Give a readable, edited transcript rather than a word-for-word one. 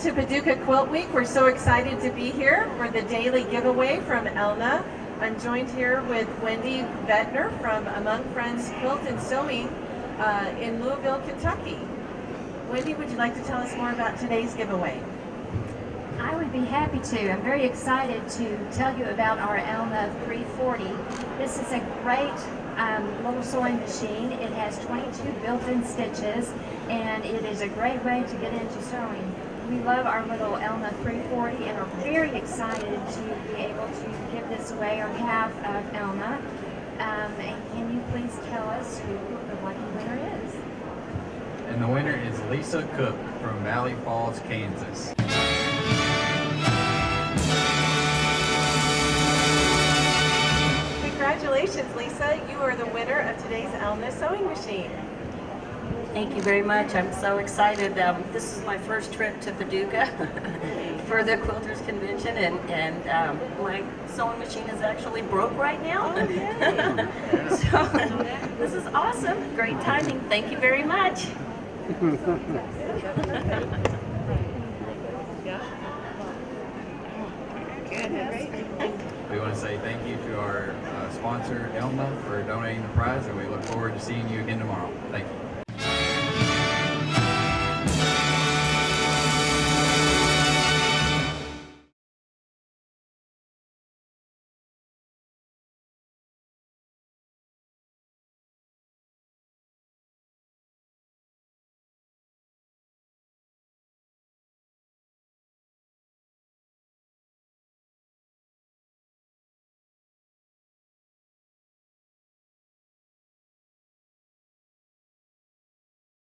to Paducah Quilt Week. We're so excited to be here for the daily giveaway from Elna. I'm joined here with Wendy Vettner from Among Friends Quilt and Sewing in Louisville, Kentucky. Wendy, would you like to tell us more about today's giveaway? I would be happy to. I'm very excited to tell you about our Elna 340. This is a great little sewing machine. It has 22 built-in stitches, and it is a great way to get into sewing. We love our little Elna 340 and are very excited to be able to give this away on behalf of Elna. And can you please tell us who the lucky winner is? And the winner is Lisa Cook from Valley Falls, Kansas. Congratulations, Lisa. You are the winner of today's Elna sewing machine. Thank you very much. I'm so excited. This is my first trip to Paducah for the Quilters Convention, and my sewing machine is actually broke right now. So this is awesome. Great timing. Thank you very much. We want to say thank you to our sponsor, Elna, for donating the prize, and we look forward to seeing you again tomorrow. Thank you.